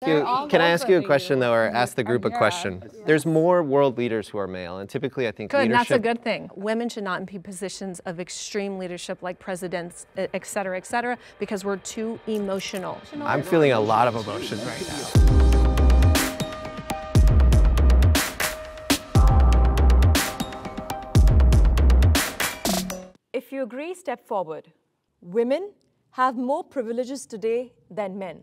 Can I ask you a question, though, or ask the group a question? There's more world leaders who are male, and typically I think Good, leadership... that's a good thing. Women should not be in positions of extreme leadership like presidents, et cetera, because we're too emotional. I'm feeling a lot of emotions right now. If you agree, step forward. Women have more privileges today than men.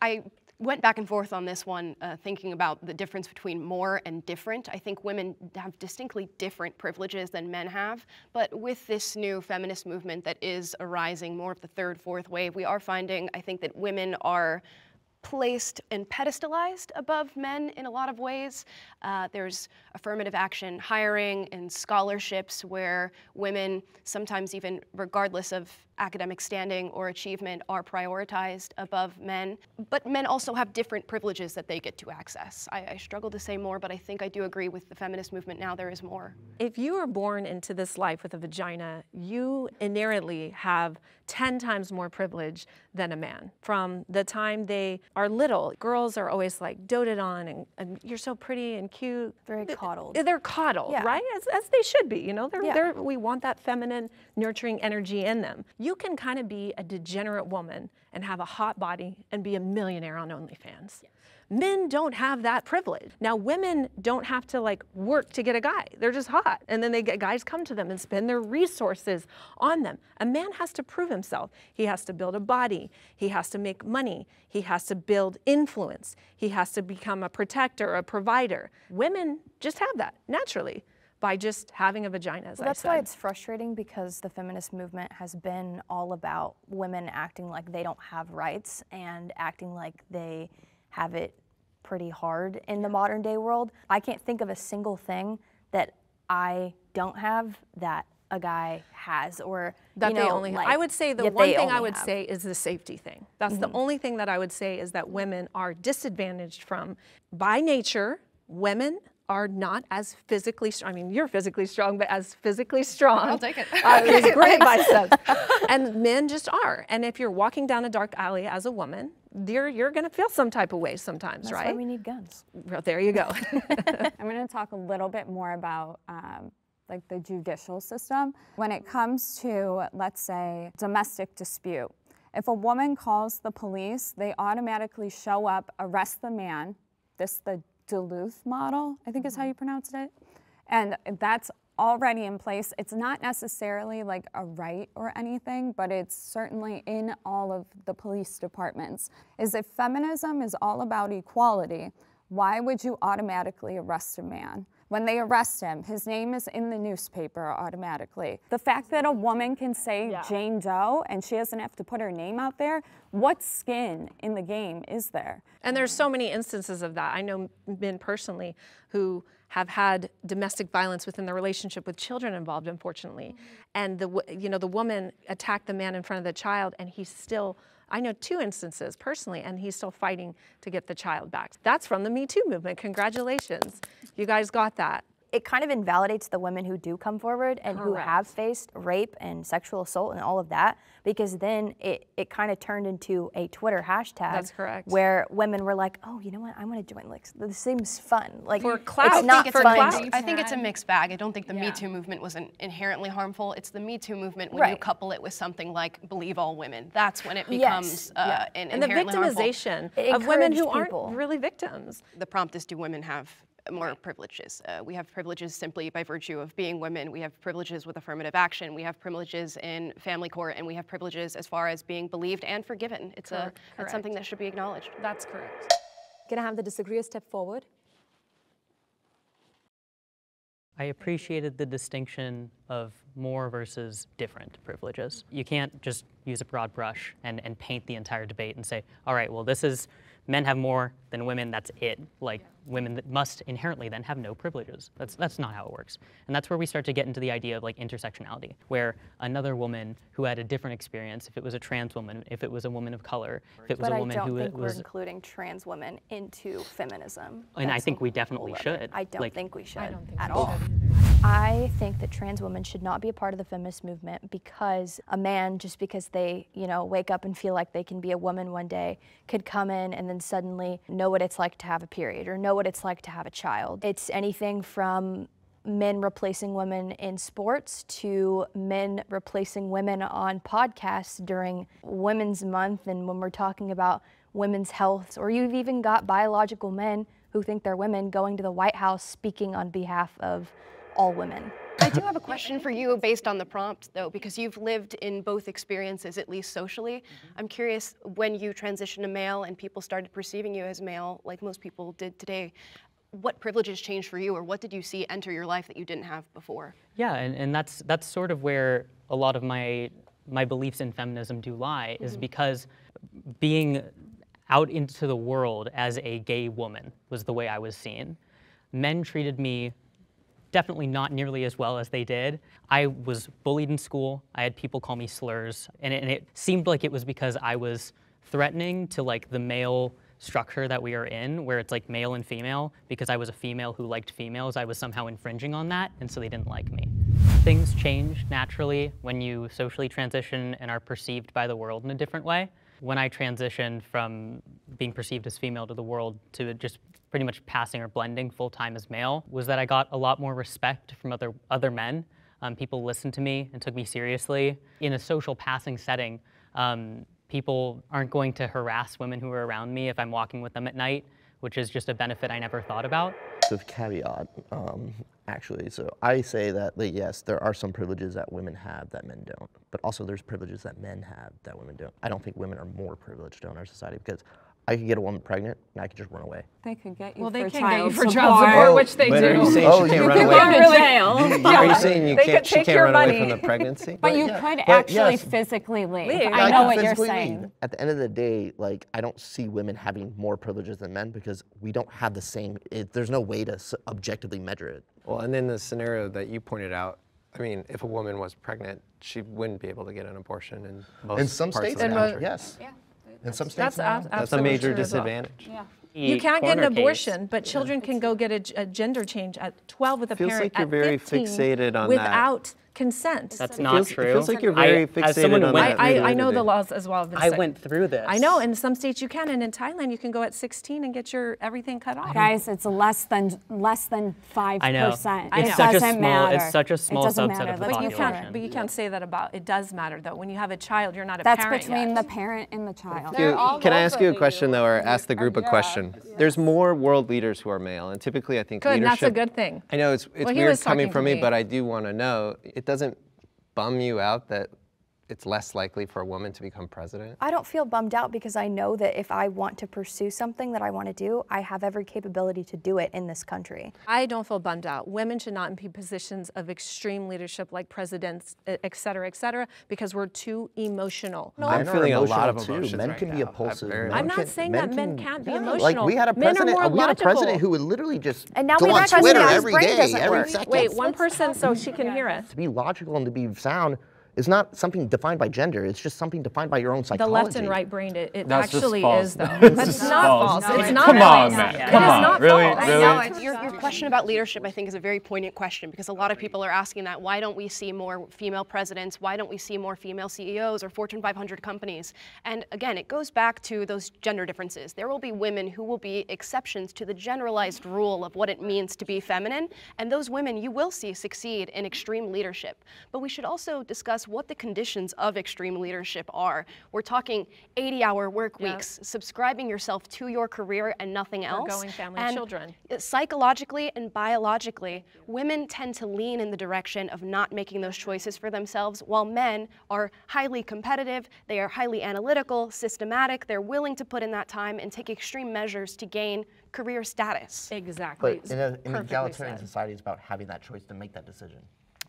I went back and forth on this one, thinking about the difference between more and different. I think women have distinctly different privileges than men have, but with this new feminist movement that is arising, more of the third, fourth wave, we are finding, I think, that women are placed and pedestalized above men in a lot of ways. There's affirmative action hiring and scholarships where women, sometimes even regardless of academic standing or achievement, are prioritized above men. But men also have different privileges that they get to access. I struggle to say more, but I think I do agree with the feminist movement now there is more. If you are born into this life with a vagina, you inherently have 10 times more privilege than a man. From the time they are little, girls are always like doted on and you're so pretty and cute. Very coddled. They're coddled, yeah. Right? As they should be, you know? We want that feminine, nurturing energy in them. You can kind of be a degenerate woman and have a hot body and be a millionaire on OnlyFans. Yeah. Men don't have that privilege. Now, women don't have to like work to get a guy. They're just hot. And then guys come to them and spend their resources on them. A man has to prove himself. He has to build a body. He has to make money. He has to build influence. He has to become a protector, a provider. Women just have that naturally by just having a vagina, as I said. That's why it's frustrating, because the feminist movement has been all about women acting like they don't have rights and acting like they have it pretty hard in the modern day world. I can't think of a single thing that I don't have that a guy has, or that they only have. I would say the one thing I would say is the safety thing. That's the only thing that I would say is that women are disadvantaged from, by nature, women are not as physically strong. I mean, you're physically strong, but as physically strong. I'll take it. It's great biceps. And men just are. And if you're walking down a dark alley as a woman, you're going to feel some type of way sometimes, That's right? That's why we need guns. Well, there you go. I'm going to talk a little bit more about like the judicial system. When it comes to, let's say, domestic dispute, if a woman calls the police, they automatically show up, arrest the man. The Duluth model, I think is how you pronounced it. And that's already in place. It's not necessarily like a right or anything, but it's certainly in all of the police departments. Is if feminism is all about equality, why would you automatically arrest a man? When they arrest him, his name is in the newspaper automatically. The fact that a woman can say Jane Doe and she doesn't have to put her name out there, what skin in the game is there? And there's so many instances of that. I know men personally who have had domestic violence within the relationship with children involved, unfortunately. And the woman attacked the man in front of the child, and he's still, I know 2 instances personally, and he's still fighting to get the child back. That's from the Me Too movement. Congratulations. You guys got that. It kind of invalidates the women who do come forward and who have faced rape and sexual assault and all of that, because then it kind of turned into a Twitter hashtag. That's correct. Where women were like, oh, you know what, I'm going to join, like, this seems fun. Like, for clout. It's not for fun. Clout. I think it's a mixed bag. I don't think the Me Too movement was inherently harmful. It's the Me Too movement when you couple it with something like believe all women. That's when it becomes and the victimization of women who aren't really victims. The prompt is, do women have more privileges? We have privileges simply by virtue of being women. We have privileges with affirmative action. We have privileges in family court, and we have privileges as far as being believed and forgiven. It's that's something that should be acknowledged. That's correct. Can I have the disagreeer step forward? I appreciated the distinction of more versus different privileges. You can't just use a broad brush and paint the entire debate and say, all right, well, this is men have more than women, that's it. Like, women that must inherently then have no privileges. That's not how it works. And that's where we start to get into the idea of like intersectionality, where another woman who had a different experience, if it was a trans woman, if it was a woman of color, if it was a woman who was... But I don't think we're including trans women into feminism. And I think we definitely should. I don't think we should at all. I think that trans women should not be a part of the feminist movement because a man, just because they, wake up and feel like they can be a woman one day, could come in and then suddenly know what it's like to have a period or know what it's like to have a child. It's anything from men replacing women in sports to men replacing women on podcasts during Women's Month and when we're talking about women's health, or you've even got biological men who think they're women going to the White House speaking on behalf of all women. I do have a question for you based on the prompt, though, because you've lived in both experiences, at least socially. I'm curious, when you transitioned to male and people started perceiving you as male, like most people did today, what privileges changed for you, or what did you see enter your life that you didn't have before? Yeah, and that's sort of where a lot of my beliefs in feminism do lie, is because being out into the world as a gay woman was the way I was seen. Men treated me definitely not nearly as well as they did. I was bullied in school. I had people call me slurs, and it seemed like it was because I was threatening to like the male structure that we are in, where it's like male and female. Because I was a female who liked females, I was somehow infringing on that, and so they didn't like me. Things change naturally when you socially transition and are perceived by the world in a different way. When I transitioned from being perceived as female to the world to just pretty much passing or blending full-time as male, was that I got a lot more respect from other men. People listened to me and took me seriously. In a social passing setting, people aren't going to harass women who are around me if I'm walking with them at night, which is just a benefit I never thought about. The caveat, actually, so I say that, yes, there are some privileges that women have that men don't, but also there's privileges that men have that women don't. I don't think women are more privileged in our society, because I could get a woman pregnant and I could just run away. They could get you well, for they can child get you for support. child support, which they But do. are you saying she can't run away? Go to jail. Are you saying she take can't your run money. away from the pregnancy? But you could actually physically leave. I know what you're saying. Leave. At the end of the day, I don't see women having more privileges than men because we don't have the same, there's no way to objectively measure it. Well, and in the scenario that you pointed out, I mean, if a woman was pregnant, she wouldn't be able to get an abortion in most in some parts states, of the country. yes. Yeah. In some states, that's a major disadvantage. Yeah. You can't get an abortion, but children can go get a gender change at 12 with a Feels parent like you're at very 15 fixated on without consent. That's not true. It feels like you're very fixated on that. I know the laws as well. I went through this. I know, in some states you can, and in Thailand you can go at 16 and get your everything cut off. Guys, it's less than 5%. I know. It doesn't matter. It's such a small subset of the population. But you can't say that about, it does matter though. When you have a child, you're not a That's parent between yet. the parent and the child. Can I ask you a question though, or ask the group a question? There's more world leaders who are male, and typically I think Good, leadership. that's a good thing. I know it's weird coming from me, but I do want to know, it doesn't bum you out that it's less likely for a woman to become president? I don't feel bummed out because I know that if I want to pursue something that I want to do, I have every capability to do it in this country. I don't feel bummed out. Women should not be in positions of extreme leadership like presidents, et cetera, because we're too emotional. No, I'm feeling a lot of emotions Men right can be now. impulsive. I'm not saying that men can't be emotional. Like we had a president, who would literally just go on Twitter every day, every second. Wait, one person so she can hear us. To be logical and to be sound is not something defined by gender. It's just something defined by your own psychology. The left and right brained it That's actually just false. is though. That's not false. No, it's not Come false. on, man. It Come is on. not Really? false. Really? I know, your question about leadership, I think, is a very poignant question, because a lot of people are asking that. Why don't we see more female presidents? Why don't we see more female CEOs or Fortune 500 companies? And again, it goes back to those gender differences. There will be women who will be exceptions to the generalized rule of what it means to be feminine, and those women you will see succeed in extreme leadership. But we should also discuss what the conditions of extreme leadership are. We're talking 80-hour work weeks, subscribing yourself to your career and nothing else. Forgoing family and children. Psychologically and biologically, women tend to lean in the direction of not making those choices for themselves, while men are highly competitive, they are highly analytical, systematic, they're willing to put in that time and take extreme measures to gain career status. Exactly. But in an egalitarian society, it's about having that choice to make that decision.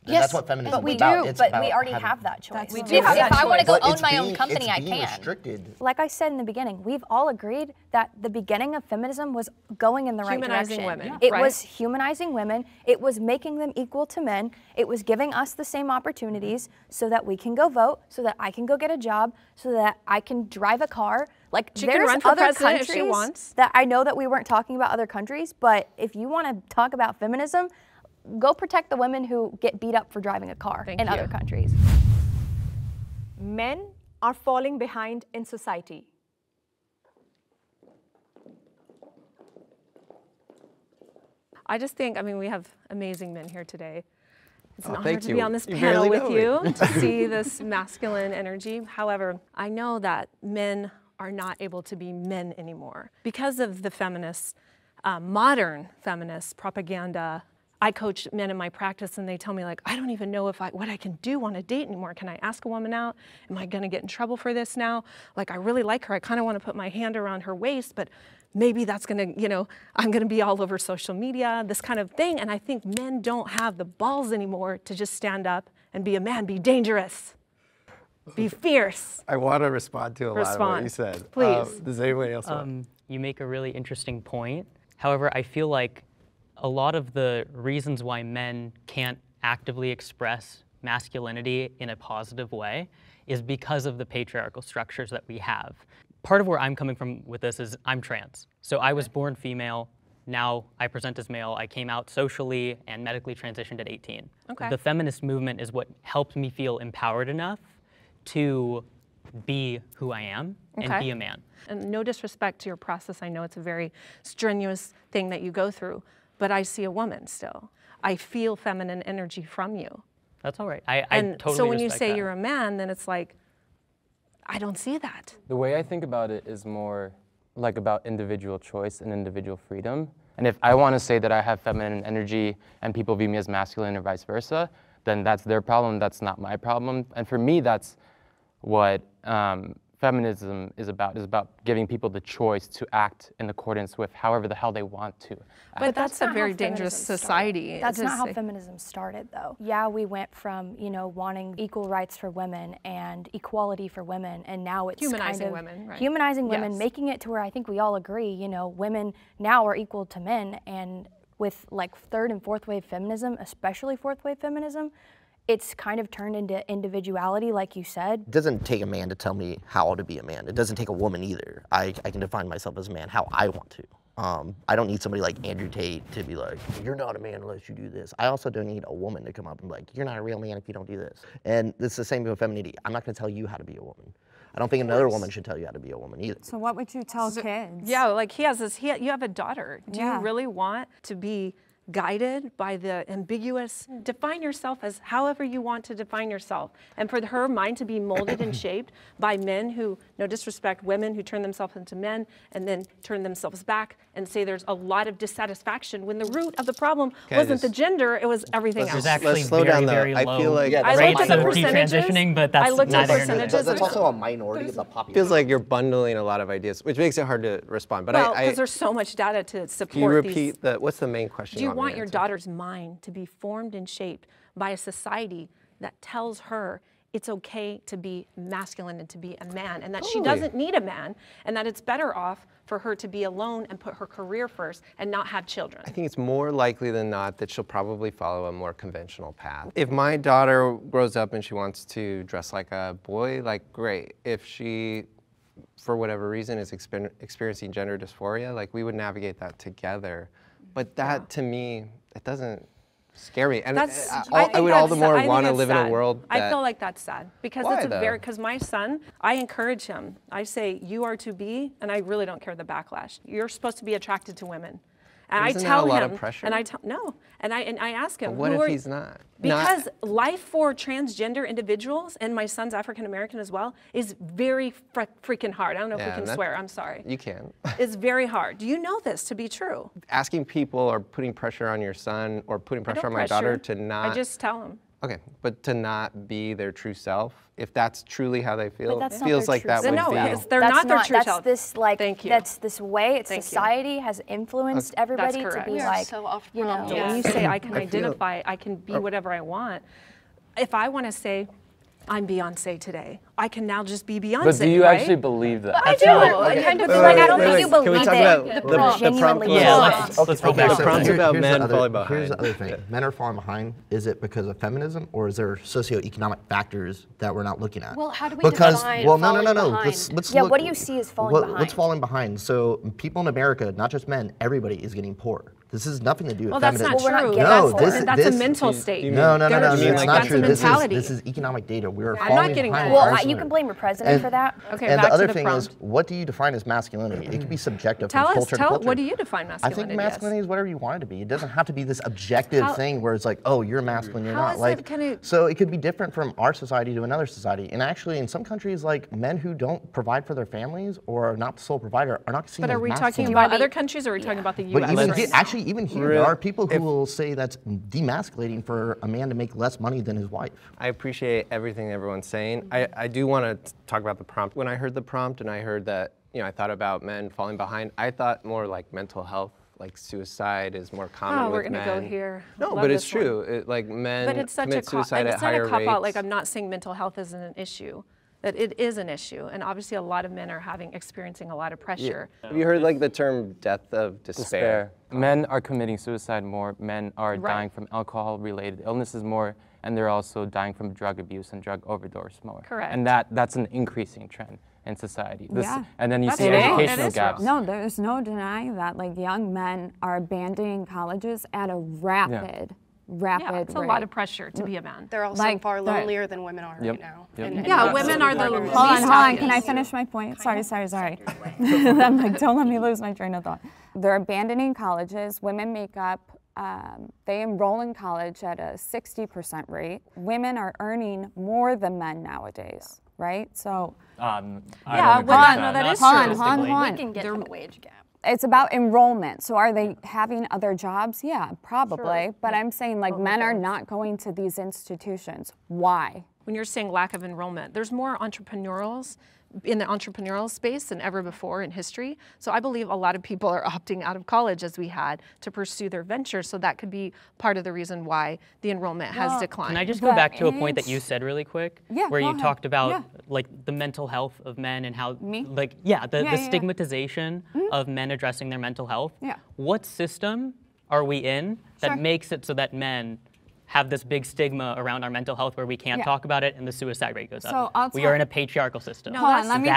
And Yes, that's what feminism But we is about. do, It's but about we already having, have that choice. We If do have that I want to go but own it's my being- own company, it's I being can. restricted. Like I said in the beginning, we've all agreed that the beginning of feminism was going in the right Humanizing direction. women, It right? was humanizing women. It was making them equal to men. It was giving us the same opportunities so that we can go vote, so that I can go get a job, so that I can drive a car. Like She can there's run for other president if countries she wants. that I know that we weren't talking about other countries, but if you want to talk about feminism, go protect the women who get beat up for driving a car in other countries. Men are falling behind in society. I just think, I mean, we have amazing men here today. It's an honor thank to you. be on this You panel barely with know you, to see this masculine energy. However, I know that men are not able to be men anymore. Because of the feminists, modern feminist propaganda, I coach men in my practice and they tell me like, I don't even know what I can do on a date anymore. Can I ask a woman out? Am I gonna get in trouble for this now? Like, I really like her. I kind of want to put my hand around her waist, but maybe that's gonna, you know, I'm gonna be all over social media, this kind of thing. And I think men don't have the balls anymore to just stand up and be a man, be dangerous, be fierce. I want to respond to a lot of what you said. Please. Does anybody else want? You make a really interesting point. However, I feel like a lot of the reasons why men can't actively express masculinity in a positive way is because of the patriarchal structures that we have. Part of where I'm coming from with this is I'm trans. So I was born female, now I present as male. I came out socially and medically transitioned at 18. Okay. The feminist movement is what helped me feel empowered enough to be who I am and be a man. And no disrespect to your process, I know it's a very strenuous thing that you go through, but I see a woman still. I feel feminine energy from you. That's all right. I totally so when you respect say that. you're a man, then it's like, I don't see that. The way I think about it is more like about individual choice and individual freedom. And if I want to say that I have feminine energy and people view me as masculine or vice versa, then that's their problem, that's not my problem. And for me, that's what feminism is about giving people the choice to act in accordance with however the hell they want to. But that's a very dangerous society. That's not how feminism started, though. Yeah, we went from, you know, wanting equal rights for women and equality for women, and now it's humanizing kind of women, right? Humanizing women, making it to where I think we all agree, you know, women now are equal to men, and with like third and fourth wave feminism, especially fourth wave feminism, it's kind of turned into individuality, like you said. It doesn't take a man to tell me how to be a man. It doesn't take a woman either. I can define myself as a man how I want to. I don't need somebody like Andrew Tate to be like, you're not a man unless you do this. I also don't need a woman to come up and be like, you're not a real man if you don't do this. And it's the same with femininity. I'm not gonna tell you how to be a woman. I don't think another woman should tell you how to be a woman either. So what would you tell kids? Yeah, like you have a daughter. Do you really want to be guided by the ambiguous, define yourself as however you want to define yourself. And for her mind to be molded and shaped by men who, no disrespect, women who turn themselves into men and then turn themselves back and say there's a lot of dissatisfaction when the root of the problem wasn't the gender, it was everything else. There's actually slow very, down, though. very I low feel like rates of detransitioning, but that's neither here nor there. That's also a minority of the population. Feels like you're bundling a lot of ideas, which makes it hard to respond. But well, because there's so much data to support Can you repeat what's the main question? Do you want your daughter's mind to be formed and shaped by a society that tells her it's okay to be masculine and to be a man, and that she doesn't need a man, and that it's better off for her to be alone and put her career first and not have children? I think it's more likely than not that she'll probably follow a more conventional path. If my daughter grows up and she wants to dress like a boy, like great. If she, for whatever reason, is experiencing gender dysphoria, like we would navigate that together. But that, to me, it doesn't scare me. And I would all the more want to live in a world that... I feel like that's sad. Because Why, it's though? because my son, I encourage him. I say, you are to be, and I really don't care the backlash. You're supposed to be attracted to women. And Isn't I tell that a lot him, of pressure? and I ask him, But what if he's not? Because life for transgender individuals, and my son's African American as well, is very freaking hard. I don't know if we can swear, I'm sorry. You can. It's very hard. Do you know this to be true? Asking people or putting pressure on your son or putting pressure on my daughter to not... I just tell them. Okay, but to not be their true self, if that's truly how they feel, But it feels like that would no, be... they're not their true self. That's this, like, Thank you. that's this way, it's Thank society has influenced everybody to be like, so off you know. So when you say I can identify, I can be whatever I want, if I want to say, I'm Beyonce today, I can now just be Beyonce, But do you right? actually believe that? I do. I kind of feel like I don't think you believe Can we talk it. about the problem? Yeah, let's roll back. The problem's about men falling behind. Here's the other thing. Men are falling behind. Is it because of feminism, or is there socioeconomic factors that we're not looking at? Well, how do we because, define well, falling no. behind? Let's What do you see as falling behind? What's falling behind? So people in America, not just men, everybody is getting poor. This has nothing to do with well, that's feminism. not true. No, that's a mental state. No, it's not true. That's a mentality. This is economic data. We're I'm not getting behind. Well, you can blame your president for that. Okay, and back the other to the thing prompt. is, what do you define as masculinity? It can be subjective Tell from us, culture to culture. what do you define masculinity I think masculinity is whatever you want it to be. It doesn't have to be this objective thing where it's like, oh, you're masculine, you're not. So it could be different from our society to another society. And actually, in some countries, like men who don't provide for their families or are not the sole provider are not seen as masculine. But are we talking about other countries, or are we talking about the U.S. But even here, there are people who will say that's demasculating for a man to make less money than his wife. I appreciate everything everyone's saying. I do want to talk about the prompt. When I heard the prompt and I heard that, I thought about men falling behind, I thought more like mental health, like suicide is more common with men. We're going to go here. No, but it's true. Like men commit suicide at higher rates. Out. Like, I'm not saying mental health isn't an issue. That it is an issue, and obviously a lot of men are experiencing a lot of pressure. Yeah. Have you heard like the term death of despair? Men are committing suicide more. Men are dying from alcohol-related illnesses more, and they're also dying from drug abuse and drug overdose more. Correct. And that's an increasing trend in society. Yeah. And then you see educational gaps. No, there's no denying that. Like, young men are abandoning colleges at a rapid it's a lot of pressure to be a man. They're also far lonelier than women are right now. Women are the least. Hold on. Can I finish my point? Sorry. I'm like, don't let me lose my train of thought. They're abandoning colleges. Women make up, they enroll in college at a 60% rate. Women are earning more than men nowadays, right? So, that is hold on. We can get to the wage gap. It's about enrollment. So are they having other jobs? Yeah, probably. Sure. But I'm saying, like, men are not going to these institutions. Why? When you're saying lack of enrollment, there's more entrepreneurs in the entrepreneurial space than ever before in history. So I believe a lot of people are opting out of college, as we had, to pursue their ventures. So that could be part of the reason why the enrollment has declined. Can I just go back to a point that you said really quick? Yeah, where you talked about like the mental health of men and how the stigmatization of men addressing their mental health. Yeah. What system are we in that makes it so that men have this big stigma around our mental health where we can't talk about it and the suicide rate goes up? We are in a patriarchal system. No, hold on, let me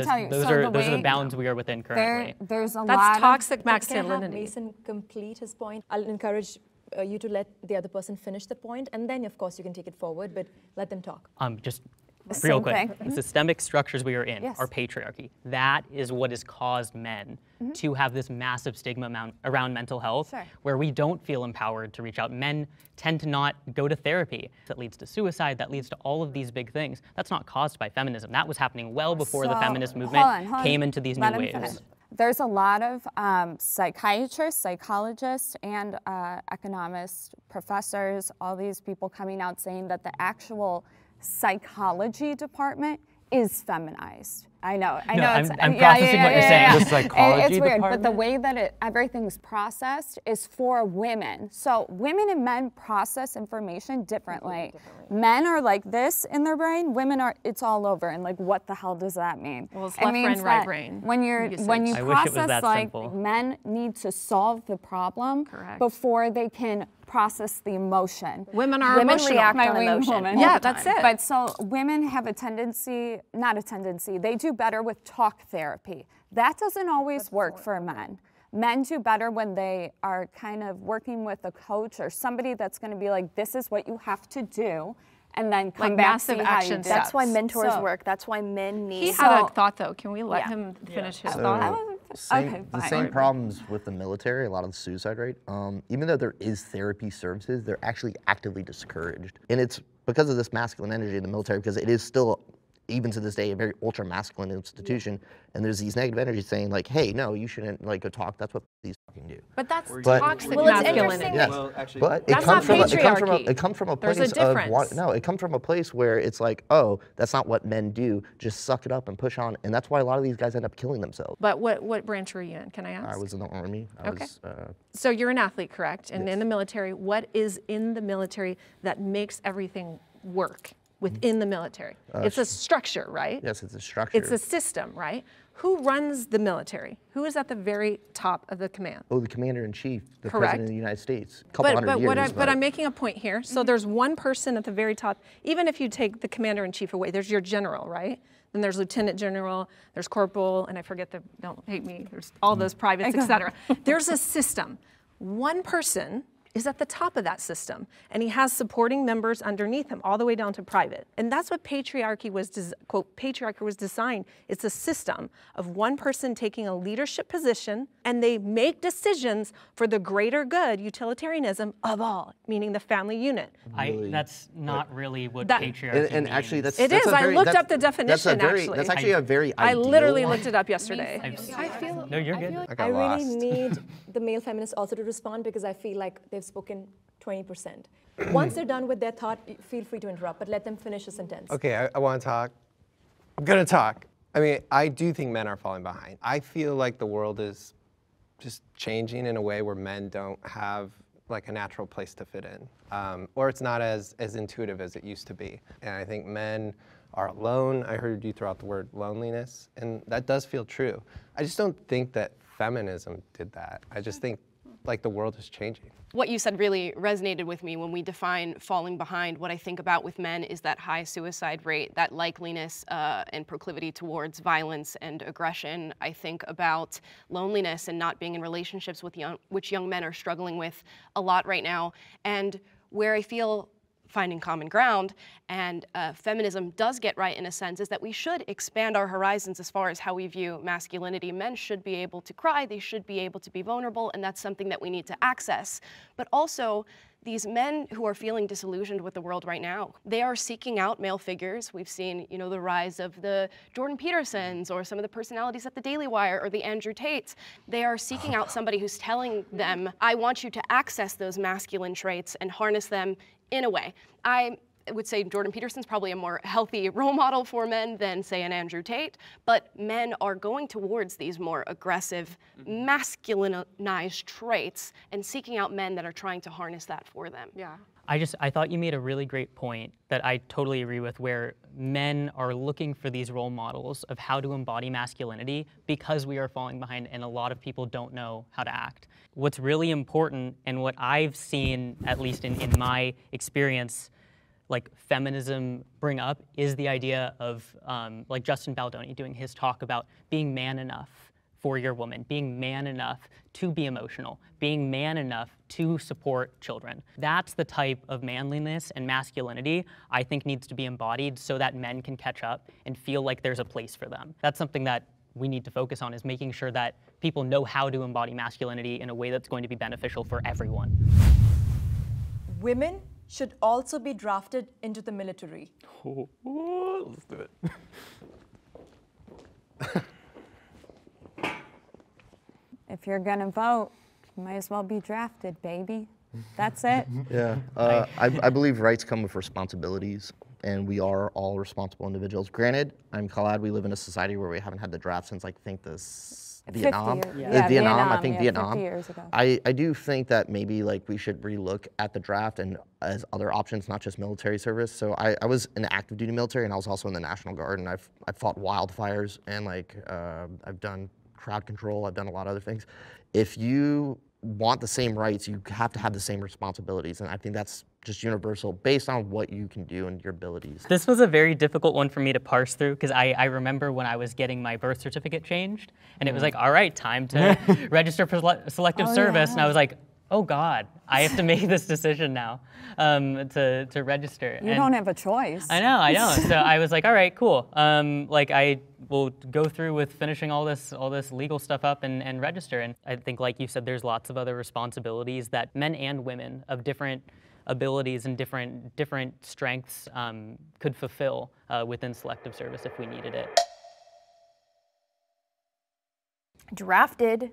tell you. Those are the bounds we are within currently. There's a lot That's toxic masculinity. Can I have Bhasin complete his point? I'll encourage you to let the other person finish the point, and then of course you can take it forward, but let them talk. Just real quick, the systemic structures we are in are patriarchy. That is what has caused men to have this massive stigma around mental health, where we don't feel empowered to reach out. Men tend to not go to therapy. That leads to suicide, that leads to all of these big things. That's not caused by feminism. That was happening well before the feminist movement came into these new waves. There's a lot of psychiatrists, psychologists, and economists, professors, all these people coming out saying that the actual psychology department is feminized. I know. I'm processing what you're saying. The psychology it's weird, department? but the way that everything's processed is for women. So women and men process information differently. Men are like this in their brain. Women are, it's all over. And like, what the hell does that mean? Well, it's left brain, right brain. When you process, like, men need to solve the problem before they can process the emotion. Women are emotional. React on emotion. Yeah, that's it. But so women have they do better with talk therapy. That doesn't always work for men. Men do better when they are kind of working with a coach or somebody that's going to be like, this is what you have to do, and then come back massive see how action you did. That's why mentors work. That's why men need. He had a thought, though. Can we let him finish his thought? The same problems with the military, a lot of the suicide rate. Even though there is therapy services, they're actually actively discouraged. And it's because of this masculine energy in the military, because it is still, even to this day, a very ultra-masculine institution, and there's these negative energies saying like, hey, no, you shouldn't like go talk, that's what these fucking do. But that's toxic masculinity. Yes, well, but it comes from a place of, it comes from a place where it's like, oh, that's not what men do, just suck it up and push on, and that's why a lot of these guys end up killing themselves. But what branch were you in, can I ask? I was in the Army. So you're an athlete, correct? And in the military, what is in the military that makes everything work? Within the military. It's a structure, right? Yes, it's a structure. It's a system, right? Who runs the military? Who is at the very top of the command? Oh, the commander-in-chief, the Correct. president of the United States. But I'm making a point here. So there's one person at the very top. Even if you take the commander-in-chief away, there's your general, right? Then there's lieutenant general, there's corporal, and I forget don't hate me, there's all those privates, et cetera. There's a system. One person is at the top of that system, and he has supporting members underneath him, all the way down to private. And that's what patriarchy was, quote, patriarchy was designed. It's a system of one person taking a leadership position, and they make decisions for the greater good, utilitarianism of all, meaning the family unit. That's not really what patriarchy means. And actually, that's It is. I looked up the definition, actually. That's actually a very ideal I literally one. looked it up yesterday. No, you're good. I really need the male feminists also to respond, because I feel like they've spoken 20%. Once they're done with their thought, feel free to interrupt, but let them finish a sentence. Okay, I want to talk. I'm going to talk. I mean, I do think men are falling behind. I feel like the world is just changing in a way where men don't have like a natural place to fit in, or it's not as intuitive as it used to be. And I think men are alone. I heard you throw out the word loneliness, and that does feel true. I just don't think that feminism did that. I just think like the world is changing. What you said really resonated with me. When we define falling behind, what I think about with men is that high suicide rate, that likeliness and proclivity towards violence and aggression. I think about loneliness and not being in relationships with which young men are struggling with a lot right now. And where I feel finding common ground and feminism does get right in a sense is that we should expand our horizons as far as how we view masculinity. Men should be able to cry, they should be able to be vulnerable, and that's something that we need to access. But also, these men who are feeling disillusioned with the world right now, they are seeking out male figures. We've seen, you know, the rise of the Jordan Petersons or some of the personalities at the Daily Wire or the Andrew Tates. They are seeking out somebody who's telling them, I want you to access those masculine traits and harness them in a way. I would say Jordan Peterson's probably a more healthy role model for men than, say, an Andrew Tate, but men are going towards these more aggressive, masculinized traits and seeking out men that are trying to harness that for them. Yeah. I thought you made a really great point that I totally agree with, where men are looking for these role models of how to embody masculinity because we are falling behind and a lot of people don't know how to act. What's really important, and what I've seen, at least in my experience, like feminism bring up, is the idea of like Justin Baldoni doing his talk about being man enough for your woman, being man enough to be emotional, being man enough to support children. That's the type of manliness and masculinity I think needs to be embodied so that men can catch up and feel like there's a place for them. That's something that we need to focus on, is making sure that people know how to embody masculinity in a way that's going to be beneficial for everyone. Women should also be drafted into the military. Let's do it. If you're gonna vote, you might as well be drafted, baby. That's it. Yeah, I believe rights come with responsibilities, and we are all responsible individuals. Granted, I'm glad we live in a society where we haven't had the draft since, like, I think Vietnam. Vietnam. I think Vietnam. 50 years ago. I do think that maybe like we should relook at the draft and as other options, not just military service. So I was in the active duty military, and I was also in the National Guard, and I've fought wildfires, and like I've done crowd control. I've done a lot of other things. If you want the same rights, you have to have the same responsibilities, and I think that's just universal based on what you can do and your abilities. This was a very difficult one for me to parse through, because I remember when I was getting my birth certificate changed, and it was like, all right, time to register for selective service, and I was like, oh God, I have to make this decision now to register. You don't have a choice. I know. So I was like, all right, cool. Like I will go through with finishing all this legal stuff up and register. And I think, like you said, there's lots of other responsibilities that men and women of different abilities and different strengths could fulfill within selective service if we needed it. Drafted,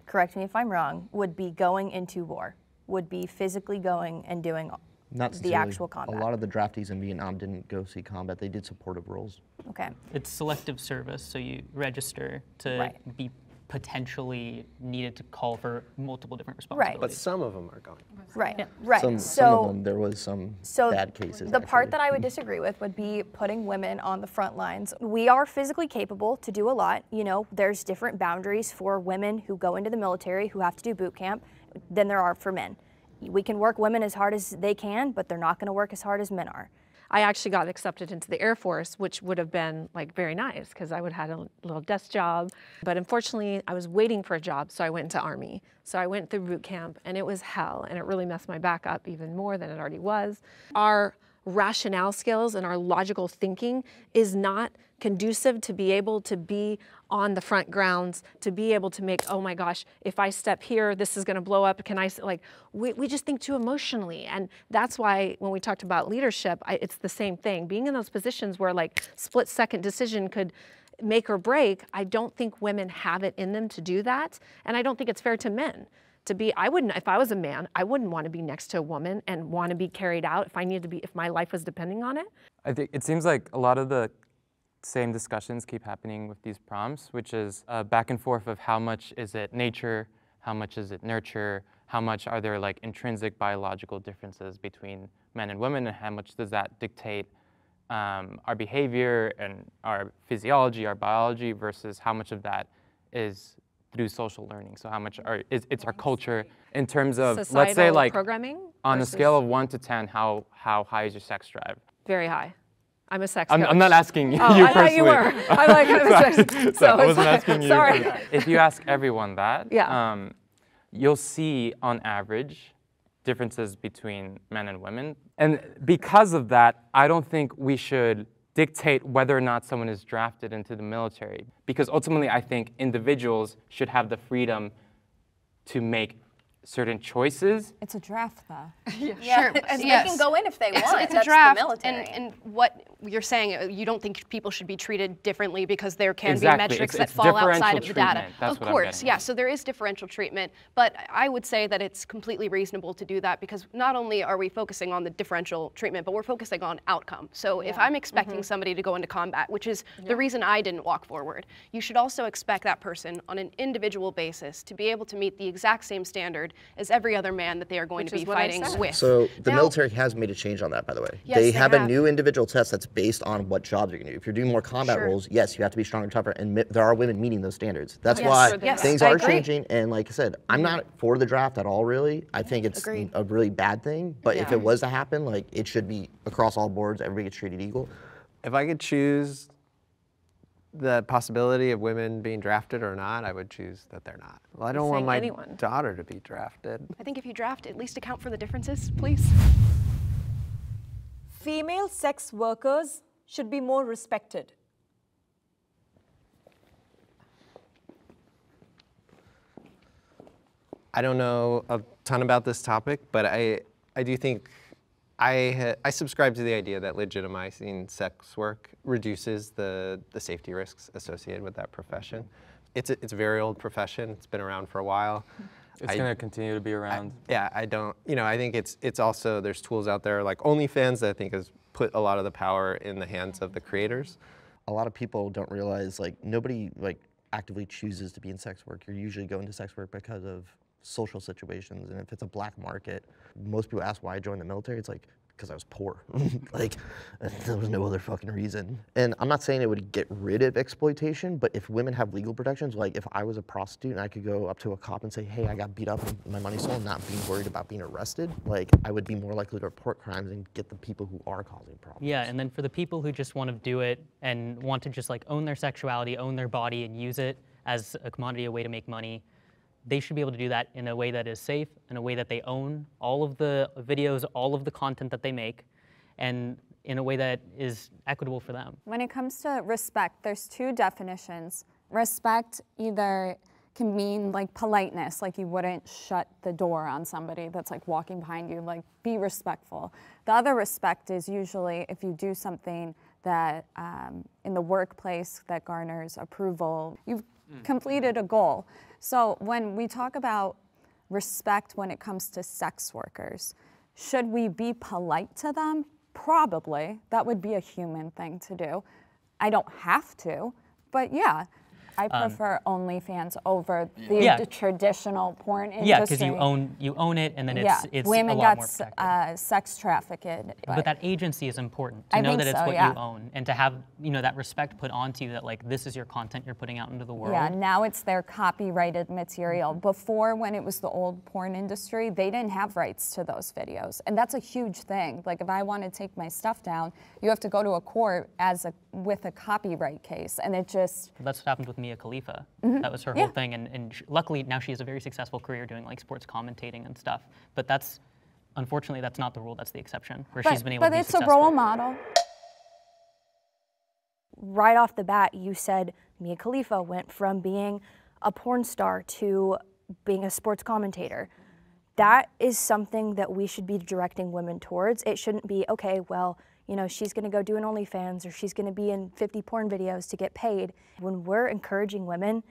correct me if I'm wrong, would be going into war, would be physically going and doing the actual combat. A lot of the draftees in Vietnam didn't go see combat. They did supportive roles. Okay. It's selective service, so you register to be potentially needed to call for multiple different responsibilities. But some of them are going. Right, yeah. right. Some of them, there was some bad cases. The part that I would disagree with would be putting women on the front lines. We are physically capable to do a lot. You know, there's different boundaries for women who go into the military, who have to do boot camp, than there are for men. We can work women as hard as they can, but they're not going to work as hard as men are. I actually got accepted into the Air Force, which would have been like very nice because I would have had a little desk job. But unfortunately, I was waiting for a job, so I went into Army. So I went through boot camp, and it was hell, and it really messed my back up even more than it already was. Our rationale skills and our logical thinking is not conducive to be able to be on the front grounds, to be able to make, oh my gosh, if I step here, this is gonna blow up. Can I, like, we just think too emotionally. And that's why when we talked about leadership, it's the same thing. Being in those positions where like split-second decision could make or break, I don't think women have it in them to do that. And I don't think it's fair to men. To be, I wouldn't, if I was a man, I wouldn't want to be next to a woman and want to be carried out if I needed to be, if my life was depending on it. I think it seems like a lot of the same discussions keep happening with these prompts, which is back and forth of how much is it nature, how much is it nurture, how much are there like intrinsic biological differences between men and women, and how much does that dictate our behavior and our physiology, our biology, versus how much of that is through social learning. So how much it's our culture in terms of, Societal let's say like programming on a scale of 1 to 10, how high is your sex drive? Very high. I'm a sex coach. I'm not asking you I personally. thought you were. I'm like, I'm a sex. So I wasn't asking you. Sorry. If you ask everyone that, yeah. You'll see on average differences between men and women. And because of that, I don't think we should dictate whether or not someone is drafted into the military. Because ultimately, I think individuals should have the freedom to make certain choices. It's a draft, though. Yeah, Sure. and They can go in if they want. It's a That's draft, the military. and what you're saying, you don't think people should be treated differently because there can Exactly. be metrics It's that fall outside differential of the data. treatment. That's Of what I'm course, getting yeah. at. So there is differential treatment, but I would say that it's completely reasonable to do that because not only are we focusing on the differential treatment, but we're focusing on outcome. So if I'm expecting somebody to go into combat, which is the reason I didn't walk forward, you should also expect that person on an individual basis to be able to meet the exact same standard as every other man that they are going to be fighting with. So the Now- military has made a change on that, by the way. Yes, they they have a have. new individual test that's based on what jobs you're going to do. If you're doing more combat Sure. roles, yes, you have to be stronger and tougher, and there are women meeting those standards. That's Yes, why yes, things I are agree. changing, and like I said, I'm not for the draft at all, really. I think it's Agreed. a really bad thing, but if Yeah. it was to happen, like, it should be across all boards, everybody gets treated equal. If I could choose the possibility of women being drafted or not, I would choose that they're not. Well, I don't want saying my anyone. daughter to be drafted. I think if you draft, at least account for the differences, please. Female sex workers should be more respected. I don't know a ton about this topic, but I do think I subscribe to the idea that legitimizing sex work reduces the safety risks associated with that profession. It's a very old profession. It's been around for a while. It's going to continue to be around. I don't, I think it's also, there's tools out there like OnlyFans that I think has put a lot of the power in the hands of the creators. A lot of people don't realize, like, nobody like actively chooses to be in sex work. You're usually going to sex work because of social situations, and if it's a black market, most people ask why I joined the military. It's like, because I was poor. Like, there was no other fucking reason. And I'm not saying it would get rid of exploitation, but if women have legal protections, like if I was a prostitute and I could go up to a cop and say, hey, I got beat up and my money stolen, not being worried about being arrested, like, I would be more likely to report crimes and get the people who are causing problems. Yeah, and then for the people who just want to do it and want to just like own their sexuality, own their body, and use it as a commodity, a way to make money, they should be able to do that in a way that is safe, in a way that they own all of the videos, all of the content that they make, and in a way that is equitable for them. When it comes to respect, there's two definitions. Respect either can mean like politeness, like you wouldn't shut the door on somebody that's like walking behind you, like be respectful. The other respect is usually if you do something that in the workplace that garners approval, you've completed a goal. So when we talk about respect when it comes to sex workers, should we be polite to them? Probably. That would be a human thing to do. I don't have to, but yeah. I prefer OnlyFans over the traditional porn industry. Yeah, because you own it, and then it's women a lot got more protected. sex trafficked. But that agency is important, to know that it's what you own, and to have that respect put onto you that like this is your content you're putting out into the world. Yeah, now it's their copyrighted material. Before, when it was the old porn industry, they didn't have rights to those videos, and that's a huge thing. Like if I want to take my stuff down, you have to go to a court with a copyright case, and it just... That's what happened with Mia Khalifa. That was her whole thing, and luckily now she has a very successful career doing like sports commentating and stuff. But unfortunately, that's not the rule, that's the exception, where she's been able to be successful. But it's a role model. Right off the bat, you said Mia Khalifa went from being a porn star to being a sports commentator. That is something that we should be directing women towards. It shouldn't be, okay, well, she's gonna go do an OnlyFans or she's gonna be in 50 porn videos to get paid. When we're encouraging women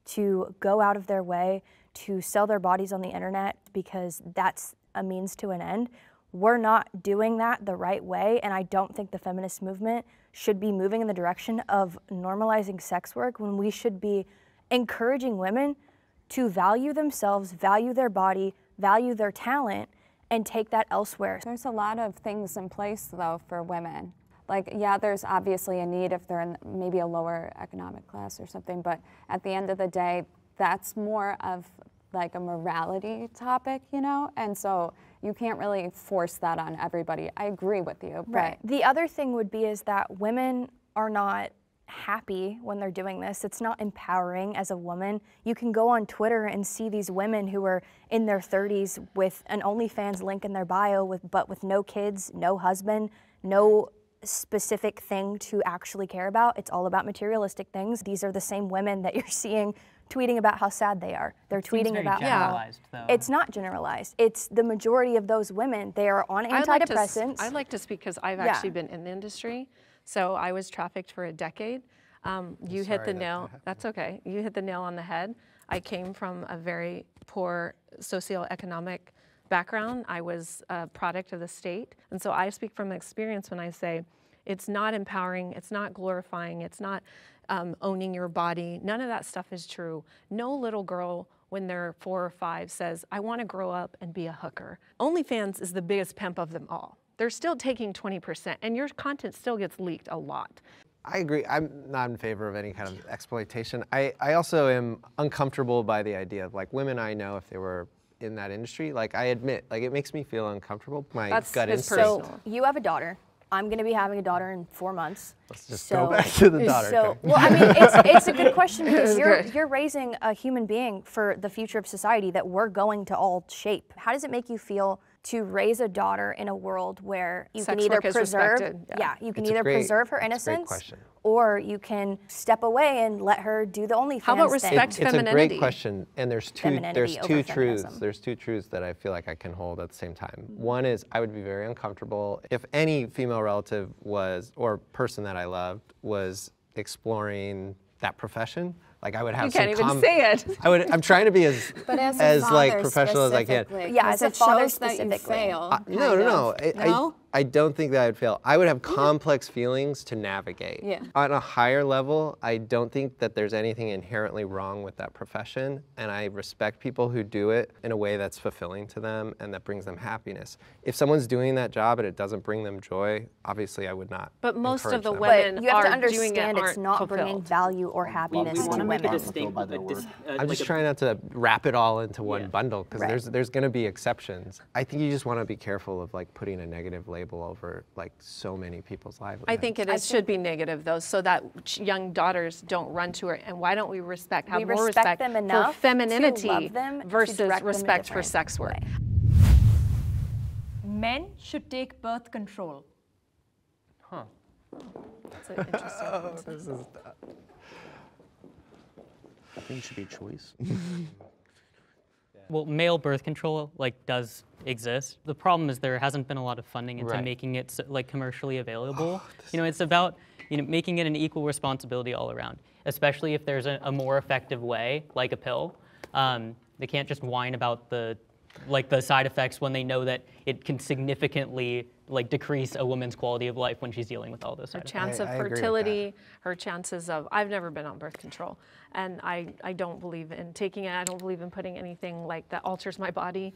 to go out of their way to sell their bodies on the internet because that's a means to an end, we're not doing that the right way, and I don't think the feminist movement should be moving in the direction of normalizing sex work when we should be encouraging women to value themselves, value their body, value their talent, and take that elsewhere. There's a lot of things in place, though, for women. Like, yeah, there's obviously a need if they're in maybe a lower economic class or something, but at the end of the day, that's more of like a morality topic, and so you can't really force that on everybody. I agree with you. Right. The other thing would be is that women are not happy when they're doing this. It's not empowering as a woman. You can go on Twitter and see these women who are in their 30s with an OnlyFans link in their bio, but with no kids, no husband, no specific thing to actually care about. It's all about materialistic things. These are the same women that you're seeing tweeting about how sad they are. They're tweeting about though. It's not generalized. It's the majority of those women. They are on antidepressants. I like to speak because I've actually been in the industry. So I was trafficked for a decade. You hit the nail. That's okay. You hit the nail on the head. I came from a very poor socioeconomic background. I was a product of the state. And so I speak from experience when I say it's not empowering, it's not glorifying, it's not owning your body. None of that stuff is true. No little girl when they're 4 or 5 says, I want to grow up and be a hooker. OnlyFans is the biggest pimp of them all. They're still taking 20%, and your content still gets leaked a lot. I agree. I'm not in favor of any kind of exploitation. I also am uncomfortable by the idea of like women I know, if they were in that industry, like I admit, like it makes me feel uncomfortable. My gut instinct. So you have a daughter. I'm going to be having a daughter in 4 months. Let's just go back to the daughter. Well, I mean, it's a good question because you're raising a human being for the future of society that we're going to all shape. How does it make you feel to raise a daughter in a world where you can either preserve, you can either preserve her innocence, or you can step away and let her do the OnlyFans. How about respect femininity? It's a great question, and there's two truths. There's two truths that I feel like I can hold at the same time. One is I would be very uncomfortable if any female relative was, or person that I loved, was exploring that profession. Like I would have you can't even say it. I'm trying to be as like professional as I can. Yeah, as a father specifically. No. I don't think that I'd fail. I would have complex feelings to navigate. Yeah. On a higher level, I don't think that there's anything inherently wrong with that profession, and I respect people who do it in a way that's fulfilling to them and that brings them happiness. If someone's doing that job and it doesn't bring them joy, obviously I would not. But most of the women you have to are understand doing it it's not bringing value or happiness to women. I'm just trying not to wrap it all into one bundle because there's going to be exceptions. I think you just want to be careful of like putting a negative label over like so many people's lives. I think it should be negative though, so that young daughters don't run to her. And why don't we have more respect them for femininity them versus respect for sex work? Men should take birth control. Huh. That's an interesting one. This is I think it should be a choice. Well, male birth control does exist. The problem is there hasn't been a lot of funding into making it commercially available. It's about making it an equal responsibility all around, especially if there's a more effective way, like a pill. They can't just whine about the like the side effects when they know that it can significantly like decrease a woman's quality of life when she's dealing with all those side effects. Her chance of fertility, her chances of, I've never been on birth control, and I don't believe in taking it. I don't believe in putting anything like that alters my body.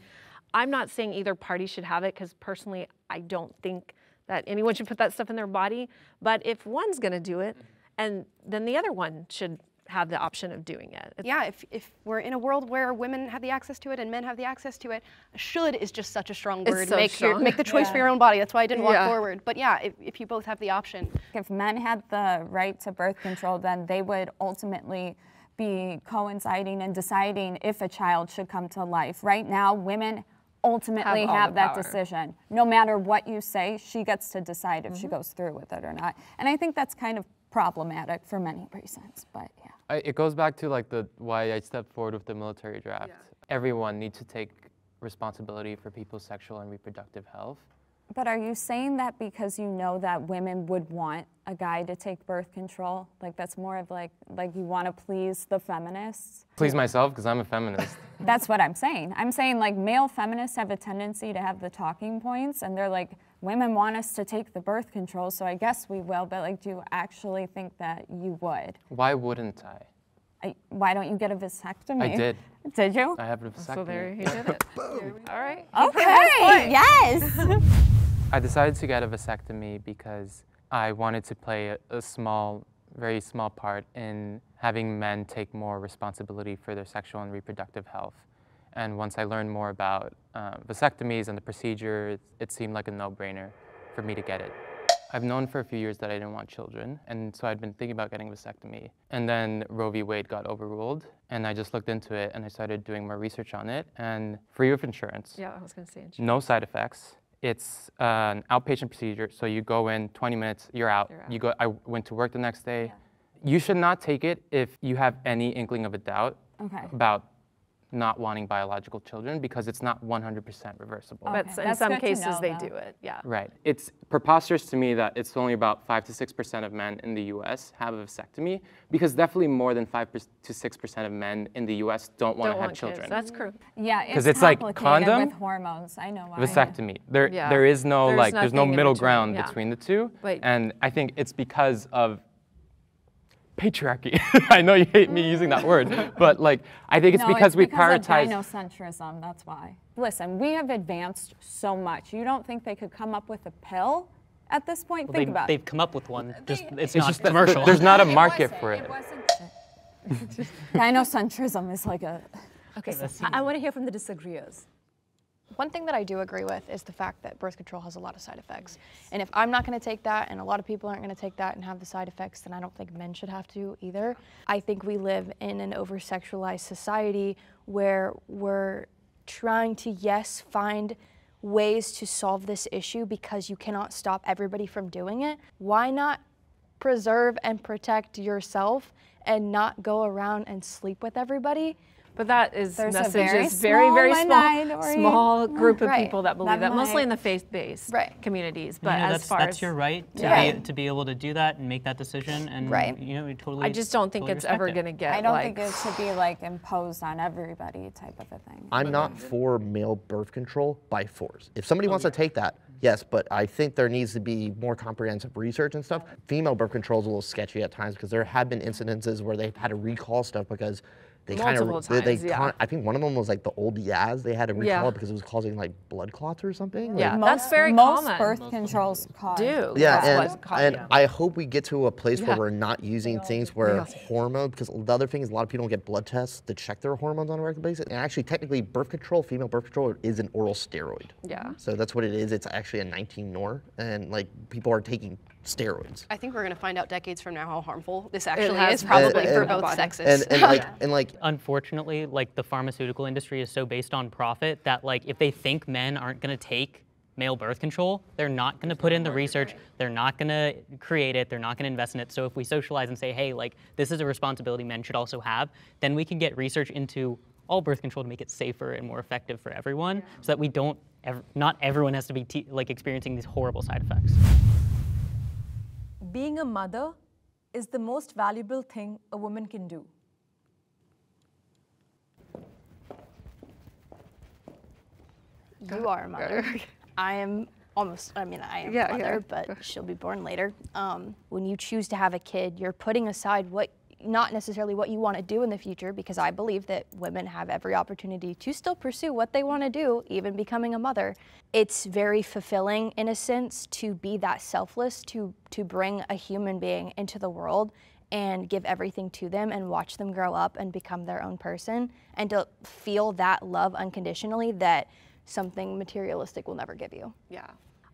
I'm not saying either party should have it, because personally, I don't think that anyone should put that stuff in their body. But if one's gonna do it, and then the other one should have the option of doing it. Yeah, if we're in a world where women have the access to it and men have the access to it, should is just such a strong word. So make the choice for your own body. That's why I didn't walk forward. But yeah, if you both have the option. If men had the right to birth control, then they would ultimately be coinciding and deciding if a child should come to life. Right now, women ultimately have that decision. No matter what you say, she gets to decide if she goes through with it or not. And I think that's kind of problematic for many reasons, but yeah. It goes back to like why I stepped forward with the military draft. Yeah. Everyone needs to take responsibility for people's sexual and reproductive health. But are you saying that because you know that women would want a guy to take birth control? Like that's more of like you want to please the feminists? Please myself, because I'm a feminist. That's what I'm saying. I'm saying like male feminists have a tendency to have the talking points, and they're like, women want us to take the birth control, so I guess we will, but like, do you actually think that you would? Why wouldn't I? Why don't you get a vasectomy? I did. Did you? I have a vasectomy. So there you did it. Boom. All right. Okay, yes. I decided to get a vasectomy because I wanted to play a small, very small part in having men take more responsibility for their sexual and reproductive health. And once I learned more about vasectomies and the procedure, it seemed like a no-brainer for me to get it. I've known for a few years that I didn't want children, and so I'd been thinking about getting a vasectomy. And then Roe v. Wade got overruled, and I just looked into it, and I started doing more research on it, and free of insurance. Yeah, I was going to say insurance. No side effects. It's an outpatient procedure, so you go in, 20 minutes, you're out. I went to work the next day. Yeah. You should not take it if you have any inkling of a doubt about not wanting biological children, because it's not 100% reversible. But in some cases they do it, yeah. Right. It's preposterous to me that it's only about 5 to 6% of men in the US have a vasectomy, because definitely more than 5 to 6% of men in the US don't want to have children. Kids. That's true. Yeah, because it's like condom with hormones. I know why. Vasectomy. There is no there's no middle ground between the two. And I think it's because of patriarchy. I know you hate me using that word, but like I think it's because we prioritize gynocentrism. That's why. Listen, we have advanced so much. You don't think they could come up with a pill at this point? Think about it. They've come up with one. It's not commercial. There's not a market for it. Gynocentrism is like a. Okay, so I want to hear from the disagreeers. One thing that I do agree with is the fact that birth control has a lot of side effects. And if I'm not going to take that, and a lot of people aren't going to take that and have the side effects, then I don't think men should have to either. I think we live in an over-sexualized society where we're trying to, yes, find ways to solve this issue because you cannot stop everybody from doing it. Why not preserve and protect yourself and not go around and sleep with everybody? But that is very small group of people that believe that, mostly in the faith-based communities. But as far that's your right to be able to do that and make that decision, and you know, totally. I just don't think it's ever going to get. I don't think it should be like imposed on everybody type of a thing. I'm not for male birth control by force. If somebody wants to take that, yes, but I think there needs to be more comprehensive research and stuff. Female birth control is a little sketchy at times because there have been incidences where they've had to recall stuff because they I think one of them was like the old Yaz. They had to recall it because it was causing like blood clots or something. Yeah, like, that's very common. Most birth controls cause. And I hope we get to a place where we're not using things where hormones, because the other thing is a lot of people don't get blood tests to check their hormones on a regular basis. And actually, technically, birth control, female birth control, is an oral steroid. Yeah. So that's what it is. It's actually a 19-nor, and like people are taking steroids. I think we're going to find out decades from now how harmful this actually is, probably for both sexes. And like, unfortunately, like the pharmaceutical industry is so based on profit that like if they think men aren't going to take male birth control, they're not going to put in the research, they're not going to create it, they're not going to invest in it. So if we socialize and say, hey, like this is a responsibility men should also have, then we can get research into all birth control to make it safer and more effective for everyone, so that we don't not everyone has to be like experiencing these horrible side effects. Being a mother is the most valuable thing a woman can do. You are a mother. I am almost, I am a mother, but she'll be born later. When you choose to have a kid, you're putting aside not necessarily what you want to do in the future, because I believe that women have every opportunity to still pursue what they want to do, even becoming a mother. It's very fulfilling in a sense to be that selfless, to bring a human being into the world and give everything to them and watch them grow up and become their own person, and to feel that love unconditionally that something materialistic will never give you. Yeah.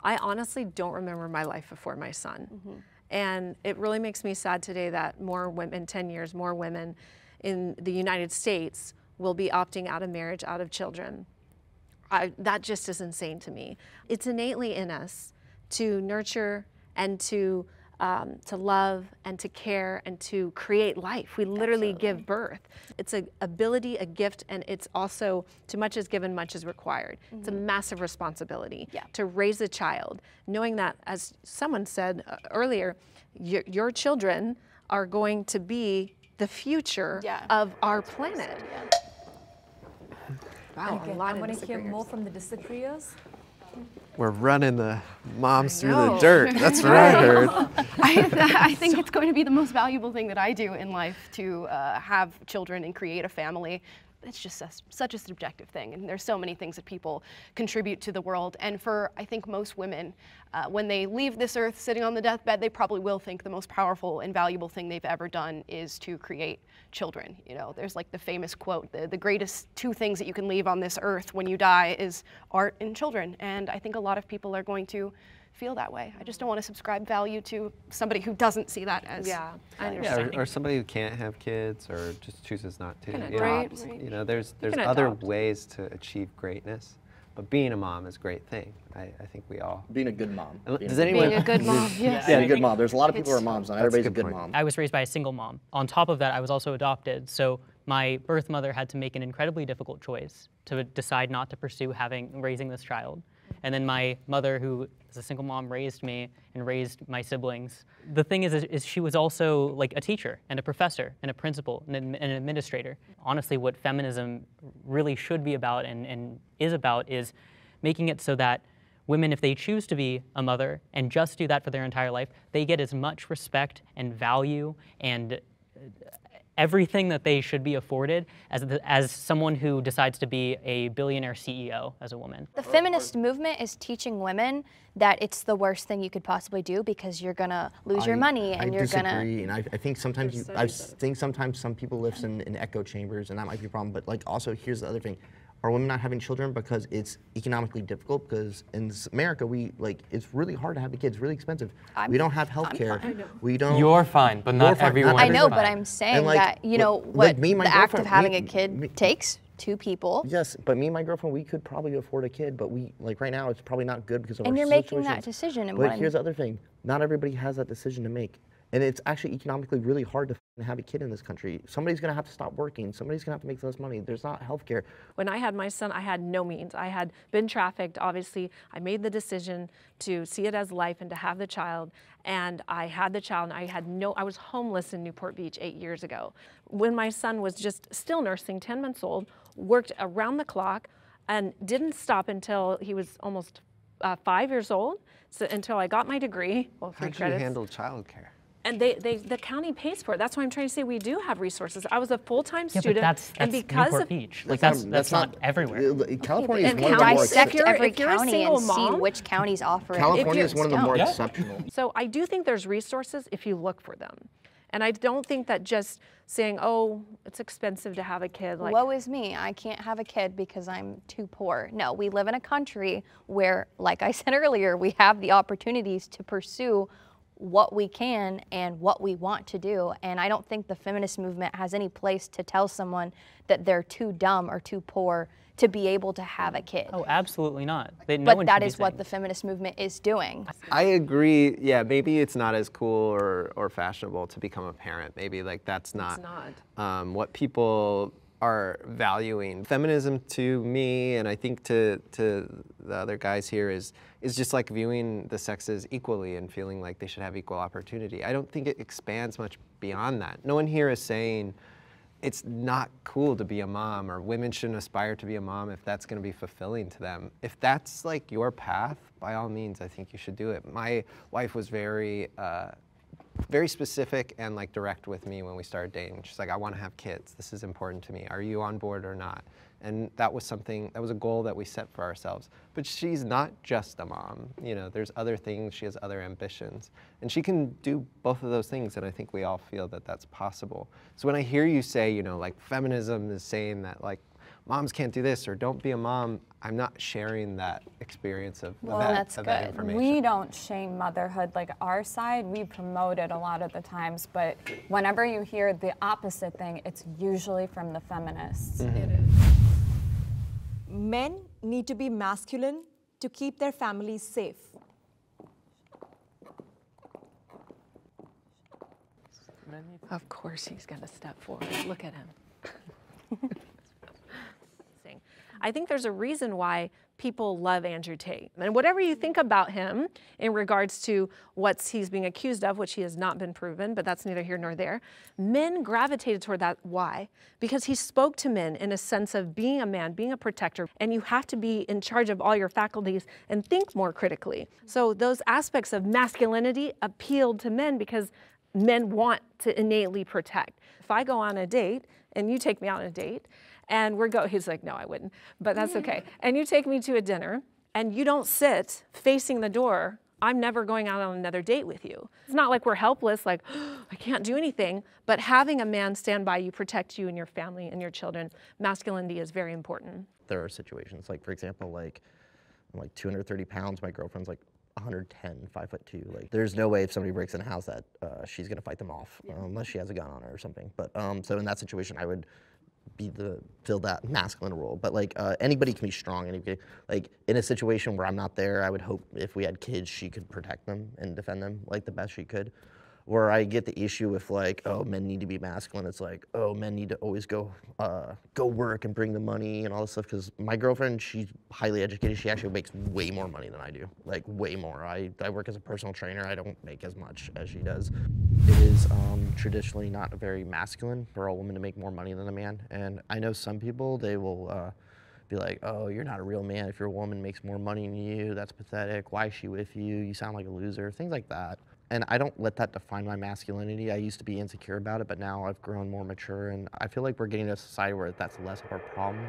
I honestly don't remember my life before my son. And it really makes me sad today that more women, 10 years, more women in the United States will be opting out of marriage, out of children. That just is insane to me. It's innately in us to nurture and to love and to care and to create life. We literally give birth. It's an ability, a gift, and it's also, too much is given, much is required. It's a massive responsibility to raise a child, knowing that, as someone said earlier, your children are going to be the future of our planet. Wow, Again, I want to hear more from the disagreeers. We're running the moms through the dirt. That's what I heard. I think it's going to be the most valuable thing that I do in life, to have children and create a family. It's just such a subjective thing, and there's so many things that people contribute to the world. And for, I think, most women, when they leave this earth sitting on the deathbed, they probably will think the most powerful and valuable thing they've ever done is to create children. You know, there's like the famous quote, the greatest two things that you can leave on this earth when you die is art and children. And I think a lot of people are going to feel that way. I just don't want to subscribe value to somebody who doesn't see that as I understand. Or somebody who can't have kids or just chooses not to. Right. You know, there's other ways to achieve greatness, but being a mom is a great thing. I think we all. Being a good mom. Does anyone? Being a good mom, yes. Yeah, a good mom. There's a lot of people who are moms, not everybody's a good mom. I was raised by a single mom. On top of that, I was also adopted, so my birth mother had to make an incredibly difficult choice to decide not to pursue raising this child. And then my mother, who is a single mom, raised me and raised my siblings. The thing is she was also like a teacher and a professor and a principal and an administrator. Honestly, what feminism really should be about and is about is making it so that women, if they choose to be a mother and just do that for their entire life, they get as much respect and value and everything that they should be afforded as someone who decides to be a billionaire CEO as a woman. The feminist movement is teaching women that it's the worst thing you could possibly do, because you're gonna lose your money and you're gonna. I disagree, and I think sometimes some people live in echo chambers, and that might be a problem. But like, also, here's the other thing. Are women not having children because it's economically difficult? Because in America, it's really hard to have a kid. It's really expensive. We don't have health care. We don't. You're fine, but not everyone. I know, but I'm saying that, you know, what the act of having a kid takes. Two people. Yes, but me and my girlfriend, we could probably afford a kid, but right now it's probably not good because of our situations. And you're making that decision. But here's the other thing. Not everybody has that decision to make. And it's actually economically really hard to have a kid in this country. Somebody's gonna have to stop working. Somebody's gonna have to make less money. There's not health care. When I had my son, I had no means. I had been trafficked, obviously. I made the decision to see it as life and to have the child. And I had the child, and I was homeless in Newport Beach 8 years ago. When my son was just still nursing, 10 months old, worked around the clock and didn't stop until he was almost 5 years old, so until I got my degree. Well, How do you handle childcare? And the county pays for it. That's why I'm trying to say we do have resources. I was a full-time student, but that's and because Newport Beach. Like that's not everywhere. California is one of the more dissect every if you're a county single and mom, see which counties offer it. California is one of the more exceptional. So I do think there's resources if you look for them. And I don't think that just saying, oh, it's expensive to have a kid. Like, woe is me, I can't have a kid because I'm too poor. No, we live in a country where, like I said earlier, we have the opportunities to pursue what we can and what we want to do. And I don't think the feminist movement has any place to tell someone that they're too dumb or too poor to be able to have a kid. Oh, absolutely not. But that is what the feminist movement is doing. I agree. Yeah, maybe it's not as cool or fashionable to become a parent. Maybe like that's not what people are valuing. Feminism to me, and I think to the other guys here, is just like viewing the sexes equally and feeling like they should have equal opportunity. I don't think it expands much beyond that. No one here is saying it's not cool to be a mom, or women shouldn't aspire to be a mom if that's going to be fulfilling to them. If that's like your path, by all means, I think you should do it. My wife was very specific and like direct with me when we started dating. She's like, I want to have kids. This is important to me. Are you on board or not? And that was something, that was a goal that we set for ourselves. But she's not just a mom. You know, there's other things, she has other ambitions. And she can do both of those things, and I think we all feel that that's possible. So when I hear you say, you know, like feminism is saying that like moms can't do this or don't be a mom, I'm not sharing that experience of that information. We don't shame motherhood. Like our side, we promote it a lot of the times, but whenever you hear the opposite thing, it's usually from the feminists. Men need to be masculine to keep their families safe. Of course he's going to step forward. Look at him. I think there's a reason why people love Andrew Tate. And whatever you think about him in regards to what he's being accused of, which he has not been proven, but that's neither here nor there, men gravitated toward that. Why? Because he spoke to men in a sense of being a man, being a protector, and you have to be in charge of all your faculties and think more critically. So those aspects of masculinity appealed to men because men want to innately protect. If I go on a date and you take me out on a date, and he's like, no, I wouldn't, but that's okay. And you take me to a dinner and you don't sit facing the door, I'm never going out on another date with you. It's not like we're helpless, like, oh, I can't do anything, but having a man stand by you, protect you and your family and your children, masculinity is very important. There are situations, like for example, like I'm like 230 pounds, my girlfriend's like 110, 5'2". Like, there's no way if somebody breaks in a house that she's gonna fight them off, unless she has a gun on her or something. But so in that situation, I would fill that masculine role. But like anybody can be strong. Anybody, like in a situation where I'm not there, I would hope if we had kids, she could protect them and defend them like the best she could. Where I get the issue with like, oh, men need to be masculine. It's like, oh, men need to always go work and bring the money and all this stuff. Because my girlfriend, she's highly educated. She actually makes way more money than I do, like way more. I work as a personal trainer. I don't make as much as she does. It is traditionally not very masculine for a woman to make more money than a man. And I know some people, they will be like, oh, you're not a real man if your woman makes more money than you. That's pathetic. Why is she with you? You sound like a loser. Things like that. And I don't let that define my masculinity. I used to be insecure about it, but now I've grown more mature, and I feel like we're getting to a society where that's less of a problem.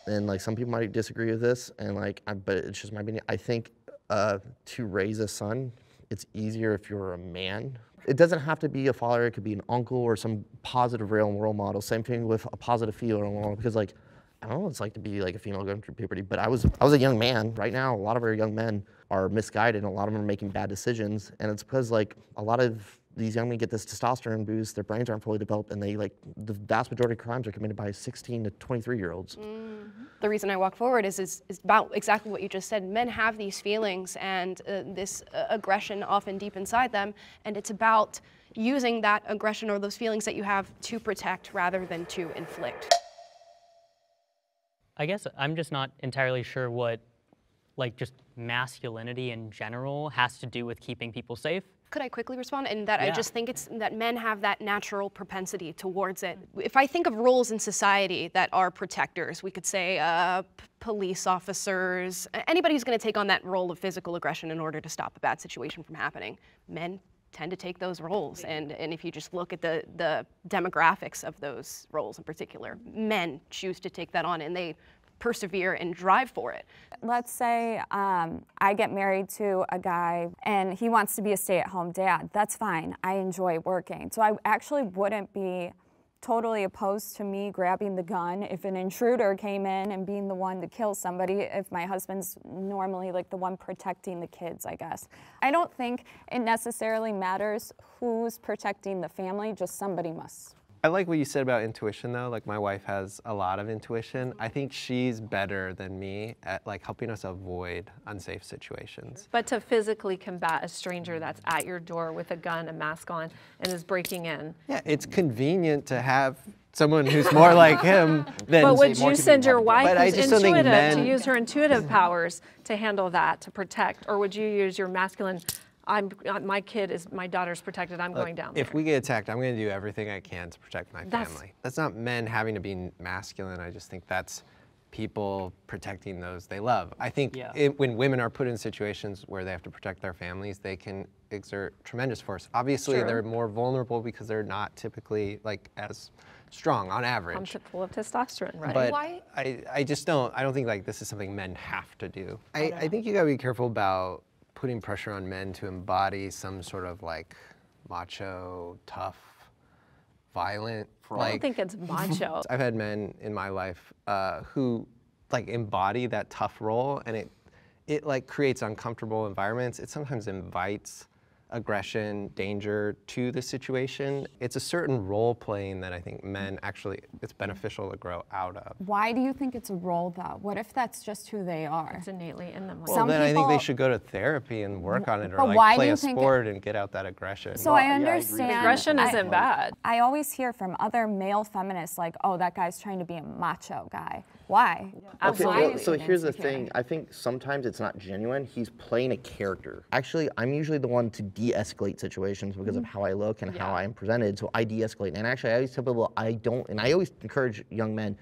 And like some people might disagree with this, and like, but it's just my opinion. I think to raise a son, it's easier if you're a man. It doesn't have to be a father. It could be an uncle or some positive role model. Same thing with a positive female role model, because like, I don't know what it's like to be like a female going through puberty, but I was a young man. Right now, a lot of our young men are misguided, and a lot of them are making bad decisions. And it's because like a lot of these young men get this testosterone boost, their brains aren't fully developed, and they like, the vast majority of crimes are committed by 16 to 23-year-olds. The reason I walk forward is about exactly what you just said. Men have these feelings and this aggression often deep inside them, and it's about using that aggression or those feelings that you have to protect rather than to inflict. I guess I'm just not entirely sure what, like, just masculinity in general has to do with keeping people safe. Could I quickly respond? And that I just think it's that men have that natural propensity towards it. If I think of roles in society that are protectors, we could say police officers, anybody who's going to take on that role of physical aggression in order to stop a bad situation from happening. Men tend to take those roles, and if you just look at the demographics of those roles in particular, men choose to take that on, and they persevere and drive for it. Let's say I get married to a guy and he wants to be a stay-at-home dad. That's fine. I enjoy working. So I actually wouldn't be totally opposed to me grabbing the gun if an intruder came in and being the one to kill somebody, if my husband's normally like the one protecting the kids, I guess. I don't think it necessarily matters who's protecting the family, just somebody must. I like what you said about intuition though. Like my wife has a lot of intuition. I think she's better than me at like helping us avoid unsafe situations. But to physically combat a stranger that's at your door with a gun, a mask on, and is breaking in. Yeah, it's convenient to have someone who's more like him than. But would you send your wife who's intuitive to use her intuitive powers to handle that, to protect, or would you use your masculine, my daughter's protected, I'm going down there. If we get attacked, I'm going to do everything I can to protect my family. That's not men having to be masculine. I just think that's people protecting those they love. I think when women are put in situations where they have to protect their families, they can exert tremendous force. Obviously, they're more vulnerable because they're not typically like as strong on average. Pumped full of testosterone, right? But I don't think like this is something men have to do. I think you gotta be careful about putting pressure on men to embody some sort of like macho, tough, violent. I don't think it's macho. I've had men in my life who like embody that tough role, and it like creates uncomfortable environments. It sometimes invites aggression, danger to the situation. It's a certain role playing that I think men actually, it's beneficial to grow out of. Why do you think it's a role though? What if that's just who they are? It's innately in them. Well, then I think they should go to therapy and work on it, or like play a sport and get out that aggression. So I understand. Aggression isn't bad. I always hear from other male feminists like, oh, that guy's trying to be a macho guy. Why? Absolutely. Okay, well, so here's the thing. I think sometimes it's not genuine. He's playing a character. Actually, I'm usually the one to de-escalate situations because of how I look and how I am presented. So I de-escalate. And actually, I always tell people I always encourage young men,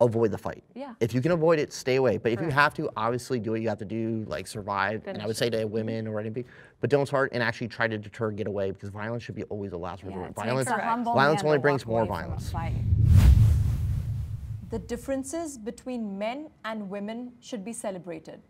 avoid the fight. Yeah. If you can avoid it, stay away. But if you have to, obviously do what you have to do, like survive. And I would say to women or anything, but don't start and actually try to deter, get away, because violence should be always a last resort. Violence only brings more violence. The differences between men and women should be celebrated.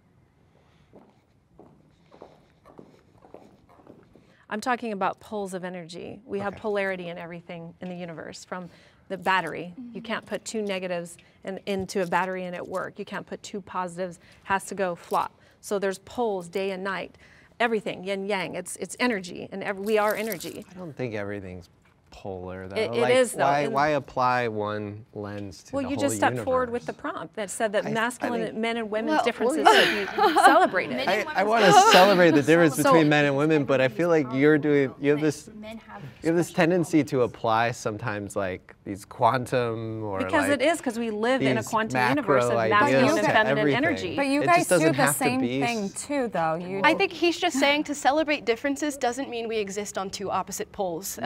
I'm talking about poles of energy. We have polarity in everything in the universe, from the battery. You can't put two negatives into a battery and it work. You can't put two positives, has to go flop. So there's poles day and night. Everything, yin yang, it's energy, and we are energy. I don't think everything's polar though. It is though. Why apply one lens to the whole universe? Well, you just stepped forward with the prompt that said that masculine men and women's differences should be celebrated. I want to celebrate the difference between men and women, but I feel like you have this tendency to apply sometimes like these quantum or because like it is, because we live in a quantum universe of masculine and feminine energy. But you guys do the same thing too, though. I think he's just saying to celebrate differences doesn't mean we exist on two opposite poles,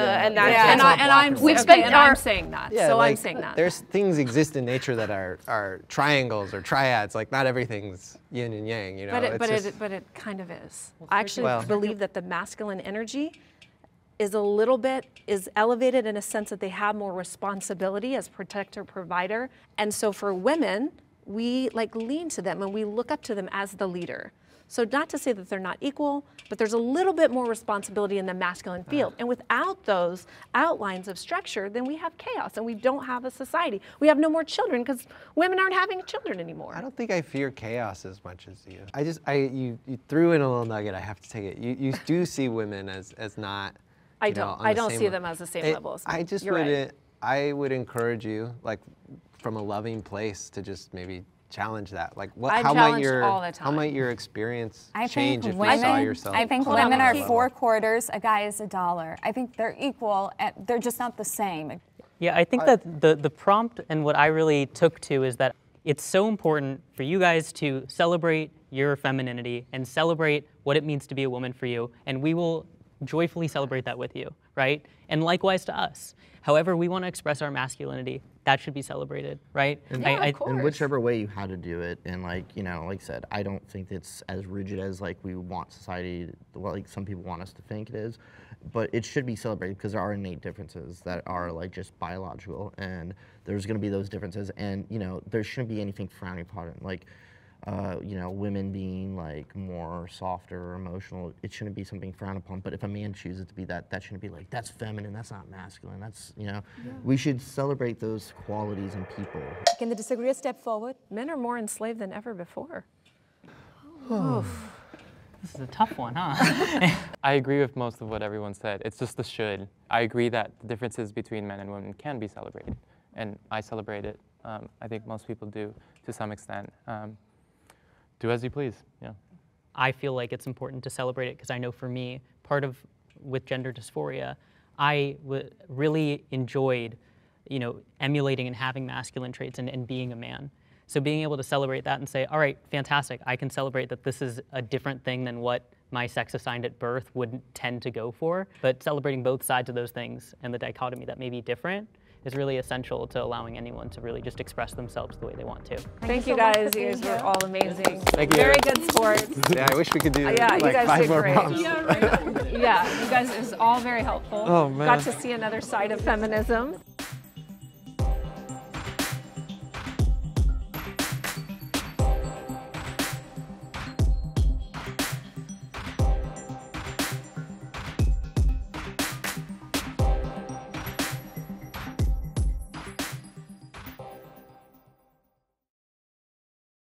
I'm saying that. Yeah, so like, I'm saying that. There's things exist in nature that are triangles or triads. Like not everything's yin and yang. You know. But it kind of is. I actually believe that the masculine energy is elevated in a sense that they have more responsibility as protector, provider. And so for women, we like lean to them and we look up to them as the leader. So not to say that they're not equal, but there's a little bit more responsibility in the masculine field. And without those outlines of structure, then we have chaos and we don't have a society. We have no more children because women aren't having children anymore. I don't think I fear chaos as much as you. You threw in a little nugget, I have to take it. You do see women as not, I don't see them as the same level as men. I would encourage you, like from a loving place, to just maybe challenge that. Like, how might your experience change if you saw yourself? I think women are 4 quarters, a guy is $1. I think they're equal, they're just not the same. Yeah, I think that the prompt and what I really took to is that it's so important for you guys to celebrate your femininity and celebrate what it means to be a woman for you, and we will joyfully celebrate that with you, right? And likewise to us. However we want to express our masculinity, that should be celebrated, right? And, in whichever way you had to do it, and like I said, I don't think it's as rigid as like we want society, like some people want us to think it is, but it should be celebrated because there are innate differences that are like just biological, and there's going to be those differences, and there shouldn't be anything frowned upon, like women being like more softer or emotional, it shouldn't be something frowned upon. But if a man chooses to be that shouldn't be like, that's feminine, that's not masculine, that's, we should celebrate those qualities in people. Can the disagreeer step forward? Men are more enslaved than ever before. This is a tough one, huh? I agree with most of what everyone said. It's just the should. I agree that the differences between men and women can be celebrated, and I celebrate it. I think most people do to some extent. Do as you please, yeah. I feel like it's important to celebrate it because I know for me, with gender dysphoria, I really enjoyed, emulating and having masculine traits and being a man. So being able to celebrate that and say, all right, fantastic, I can celebrate that this is a different thing than what my sex assigned at birth would tend to go for. But celebrating both sides of those things and the dichotomy that may be different is really essential to allowing anyone to really just express themselves the way they want to. Thank you guys. You guys were all amazing. Thank you. Very good sports. Yeah, I wish we could do Yeah, you like guys 5 did more great. prompts. Yeah, you guys, it was all very helpful. Oh, man. Got to see another side of feminism.